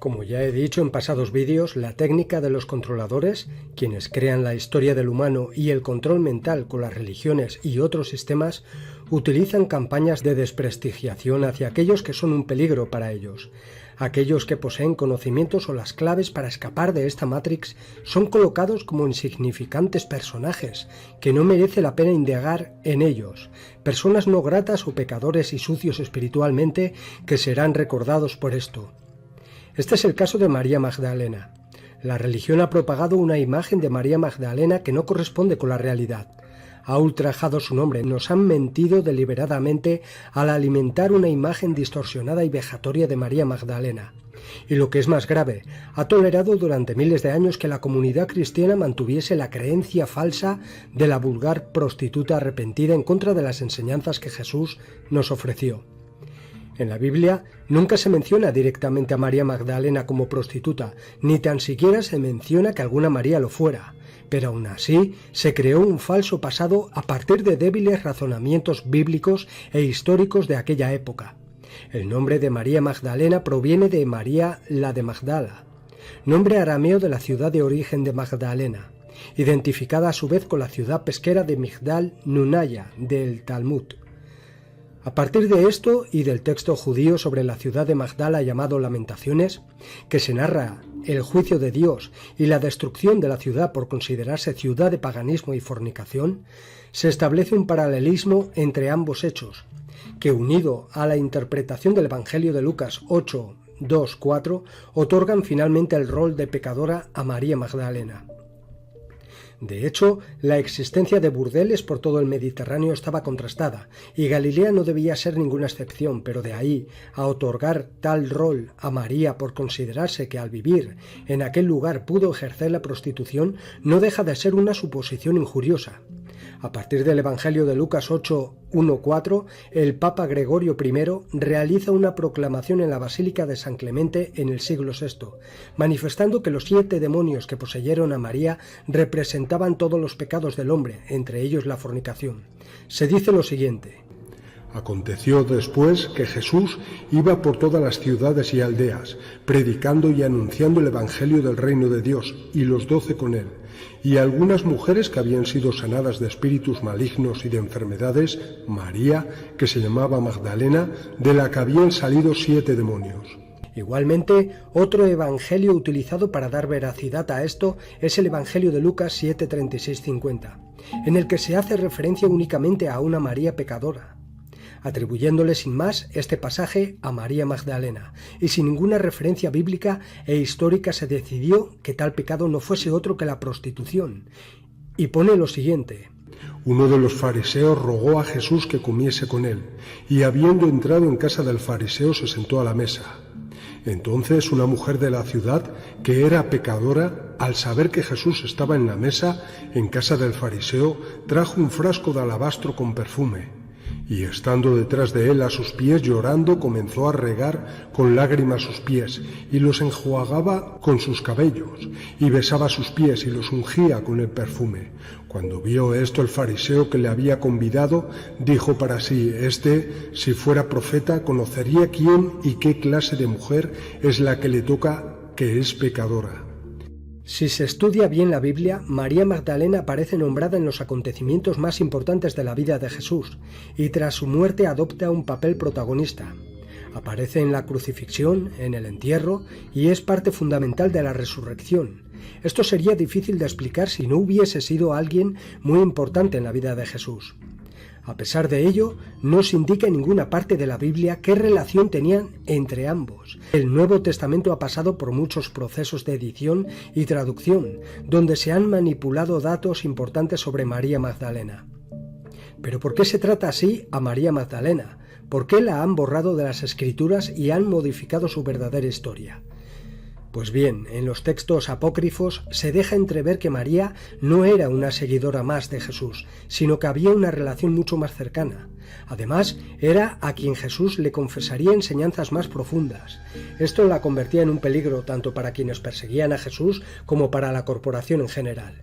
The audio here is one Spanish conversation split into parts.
Como ya he dicho en pasados vídeos, la técnica de los controladores, quienes crean la historia del humano y el control mental con las religiones y otros sistemas, utilizan campañas de desprestigiación hacia aquellos que son un peligro para ellos. Aquellos que poseen conocimientos o las claves para escapar de esta Matrix son colocados como insignificantes personajes, que no merece la pena indagar en ellos, personas no gratas o pecadores y sucios espiritualmente que serán recordados por esto. Este es el caso de María Magdalena. La religión ha propagado una imagen de María Magdalena que no corresponde con la realidad. Ha ultrajado su nombre, nos han mentido deliberadamente al alimentar una imagen distorsionada y vejatoria de María Magdalena. Y lo que es más grave, ha tolerado durante miles de años que la comunidad cristiana mantuviese la creencia falsa de la vulgar prostituta arrepentida en contra de las enseñanzas que Jesús nos ofreció. En la Biblia nunca se menciona directamente a María Magdalena como prostituta, ni tan siquiera se menciona que alguna María lo fuera, pero aún así se creó un falso pasado a partir de débiles razonamientos bíblicos e históricos de aquella época. El nombre de María Magdalena proviene de María la de Magdala, nombre arameo de la ciudad de origen de Magdalena, identificada a su vez con la ciudad pesquera de Migdal Nunaya del Talmud. A partir de esto y del texto judío sobre la ciudad de Magdala llamado Lamentaciones, que se narra el juicio de Dios y la destrucción de la ciudad por considerarse ciudad de paganismo y fornicación, se establece un paralelismo entre ambos hechos, que unido a la interpretación del Evangelio de Lucas 8, 2, 4, otorgan finalmente el rol de pecadora a María Magdalena. De hecho, la existencia de burdeles por todo el Mediterráneo estaba contrastada, y Galilea no debía ser ninguna excepción, pero de ahí a otorgar tal rol a María por considerarse que al vivir en aquel lugar pudo ejercer la prostitución, no deja de ser una suposición injuriosa. A partir del Evangelio de Lucas 8, 1, 4, el Papa Gregorio I realiza una proclamación en la Basílica de San Clemente en el siglo VI, manifestando que los 7 demonios que poseyeron a María representaban todos los pecados del hombre, entre ellos la fornicación. Se dice lo siguiente: Aconteció después que Jesús iba por todas las ciudades y aldeas, predicando y anunciando el Evangelio del reino de Dios, y los 12 con él, y algunas mujeres que habían sido sanadas de espíritus malignos y de enfermedades, María, que se llamaba Magdalena, de la que habían salido 7 demonios. Igualmente, otro evangelio utilizado para dar veracidad a esto es el Evangelio de Lucas 7, 36, 50, en el que se hace referencia únicamente a una María pecadora, atribuyéndole sin más este pasaje a María Magdalena, y sin ninguna referencia bíblica e histórica se decidió que tal pecado no fuese otro que la prostitución, y pone lo siguiente: Uno de los fariseos rogó a Jesús que comiese con él, y habiendo entrado en casa del fariseo se sentó a la mesa. Entonces una mujer de la ciudad, que era pecadora, al saber que Jesús estaba en la mesa, en casa del fariseo, trajo un frasco de alabastro con perfume, y estando detrás de él a sus pies llorando, comenzó a regar con lágrimas sus pies, y los enjuagaba con sus cabellos, y besaba sus pies y los ungía con el perfume. Cuando vio esto el fariseo que le había convidado, dijo para sí: si fuera profeta, conocería quién y qué clase de mujer es la que le toca, que es pecadora. Si se estudia bien la Biblia, María Magdalena aparece nombrada en los acontecimientos más importantes de la vida de Jesús, y tras su muerte adopta un papel protagonista. Aparece en la crucifixión, en el entierro, y es parte fundamental de la resurrección. Esto sería difícil de explicar si no hubiese sido alguien muy importante en la vida de Jesús. A pesar de ello, no se indica en ninguna parte de la Biblia qué relación tenían entre ambos. El Nuevo Testamento ha pasado por muchos procesos de edición y traducción, donde se han manipulado datos importantes sobre María Magdalena. ¿Pero por qué se trata así a María Magdalena? ¿Por qué la han borrado de las Escrituras y han modificado su verdadera historia? Pues bien, en los textos apócrifos se deja entrever que María no era una seguidora más de Jesús, sino que había una relación mucho más cercana. Además, era a quien Jesús le confesaría enseñanzas más profundas. Esto la convertía en un peligro tanto para quienes perseguían a Jesús como para la corporación en general.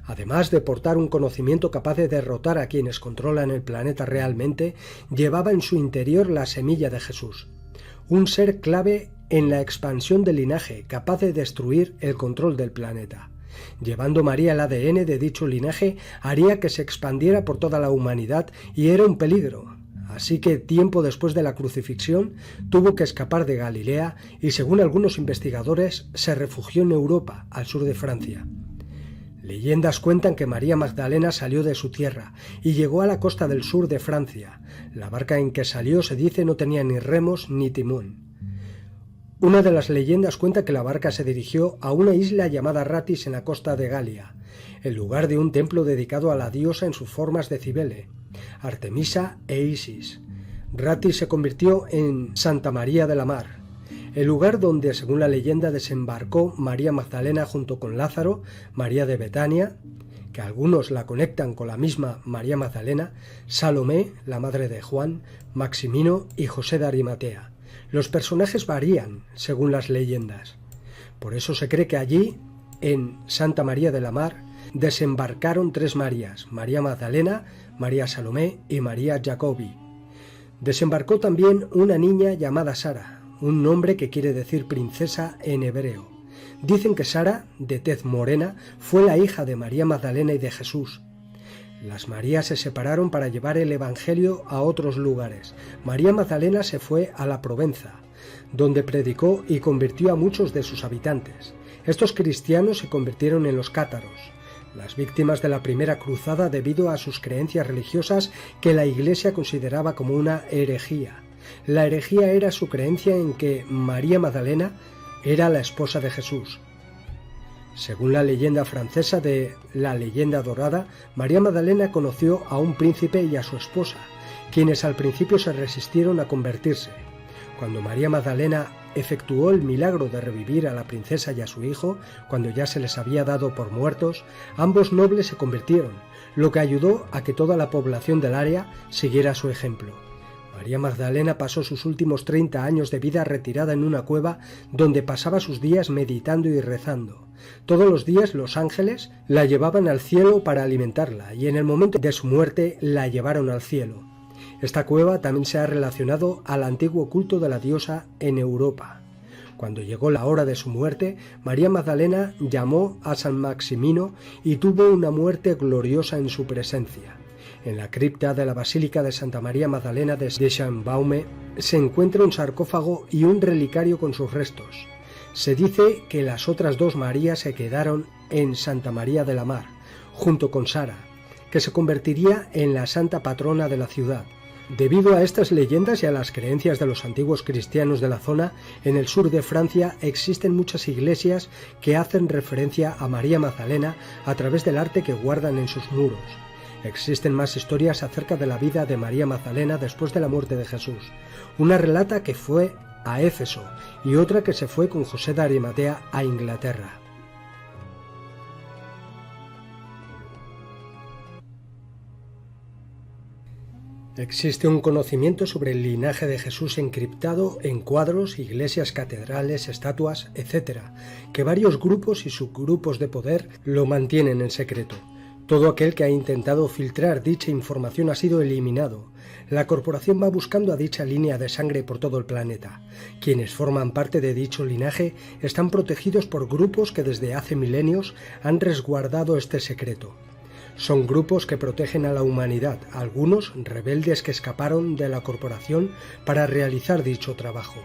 Además de portar un conocimiento capaz de derrotar a quienes controlan el planeta realmente, llevaba en su interior la semilla de Jesús, un ser clave en la expansión del linaje capaz de destruir el control del planeta. Llevando María el ADN de dicho linaje haría que se expandiera por toda la humanidad y era un peligro. Así que tiempo después de la crucifixión tuvo que escapar de Galilea y, según algunos investigadores, se refugió en Europa, al sur de Francia. Leyendas cuentan que María Magdalena salió de su tierra y llegó a la costa del sur de Francia. La barca en que salió, se dice, no tenía ni remos ni timón. Una de las leyendas cuenta que la barca se dirigió a una isla llamada Ratis en la costa de Galia, el lugar de un templo dedicado a la diosa en sus formas de Cibele, Artemisa e Isis. Ratis se convirtió en Santa María de la Mar, el lugar donde, según la leyenda, desembarcó María Magdalena junto con Lázaro, María de Betania, que algunos la conectan con la misma María Magdalena, Salomé, la madre de Juan, Maximino y José de Arimatea. Los personajes varían según las leyendas. Por eso se cree que allí, en Santa María de la Mar, desembarcaron 3 Marías: María Magdalena, María Salomé y María Jacobi. Desembarcó también una niña llamada Sara, un nombre que quiere decir princesa en hebreo. Dicen que Sara, de tez morena, fue la hija de María Magdalena y de Jesús. Las Marías se separaron para llevar el Evangelio a otros lugares. María Magdalena se fue a la Provenza, donde predicó y convirtió a muchos de sus habitantes. Estos cristianos se convirtieron en los cátaros, las víctimas de la primera cruzada debido a sus creencias religiosas que la Iglesia consideraba como una herejía. La herejía era su creencia en que María Magdalena era la esposa de Jesús. Según la leyenda francesa de la leyenda dorada, María Magdalena conoció a un príncipe y a su esposa, quienes al principio se resistieron a convertirse. Cuando María Magdalena efectuó el milagro de revivir a la princesa y a su hijo, cuando ya se les había dado por muertos, ambos nobles se convirtieron, lo que ayudó a que toda la población del área siguiera su ejemplo. María Magdalena pasó sus últimos 30 años de vida retirada en una cueva donde pasaba sus días meditando y rezando. Todos los días los ángeles la llevaban al cielo para alimentarla y en el momento de su muerte la llevaron al cielo. Esta cueva también se ha relacionado al antiguo culto de la diosa en Europa. Cuando llegó la hora de su muerte, María Magdalena llamó a San Maximino y tuvo una muerte gloriosa en su presencia. En la cripta de la Basílica de Santa María Magdalena de Schönbaume se encuentra un sarcófago y un relicario con sus restos. Se dice que las otras 2 Marías se quedaron en Santa María de la Mar, junto con Sara, que se convertiría en la santa patrona de la ciudad. Debido a estas leyendas y a las creencias de los antiguos cristianos de la zona, en el sur de Francia existen muchas iglesias que hacen referencia a María Magdalena a través del arte que guardan en sus muros. Existen más historias acerca de la vida de María Magdalena después de la muerte de Jesús. Una relata que fue a Éfeso y otra que se fue con José de Arimatea a Inglaterra. Existe un conocimiento sobre el linaje de Jesús encriptado en cuadros, iglesias, catedrales, estatuas, etc., que varios grupos y subgrupos de poder lo mantienen en secreto. Todo aquel que ha intentado filtrar dicha información ha sido eliminado. La corporación va buscando a dicha línea de sangre por todo el planeta. Quienes forman parte de dicho linaje están protegidos por grupos que desde hace milenios han resguardado este secreto. Son grupos que protegen a la humanidad, algunos rebeldes que escaparon de la corporación para realizar dicho trabajo.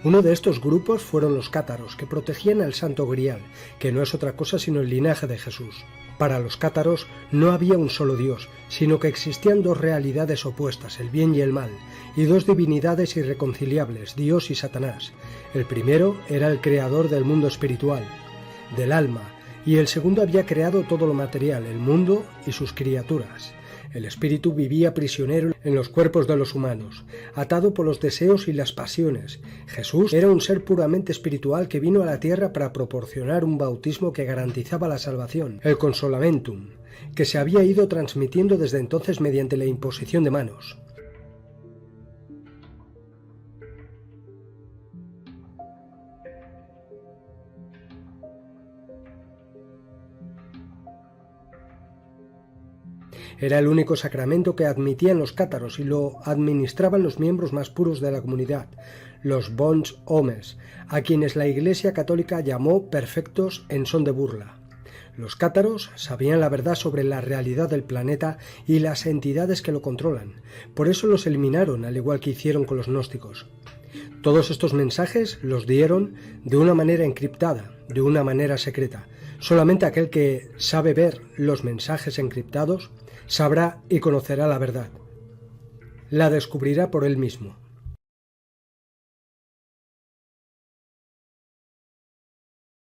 Uno de estos grupos fueron los cátaros, que protegían al Santo Grial, que no es otra cosa sino el linaje de Jesús. Para los cátaros no había un solo Dios, sino que existían 2 realidades opuestas, el bien y el mal, y 2 divinidades irreconciliables, Dios y Satanás. El primero era el creador del mundo espiritual, del alma, y el segundo había creado todo lo material, el mundo y sus criaturas. El espíritu vivía prisionero en los cuerpos de los humanos, atado por los deseos y las pasiones. Jesús era un ser puramente espiritual que vino a la tierra para proporcionar un bautismo que garantizaba la salvación, el consolamentum, que se había ido transmitiendo desde entonces mediante la imposición de manos. Era el único sacramento que admitían los cátaros y lo administraban los miembros más puros de la comunidad, los bons homes, a quienes la Iglesia católica llamó perfectos en son de burla. Los cátaros sabían la verdad sobre la realidad del planeta y las entidades que lo controlan. Por eso los eliminaron, al igual que hicieron con los gnósticos. Todos estos mensajes los dieron de una manera encriptada, de una manera secreta. Solamente aquel que sabe ver los mensajes encriptados sabrá y conocerá la verdad. La descubrirá por él mismo.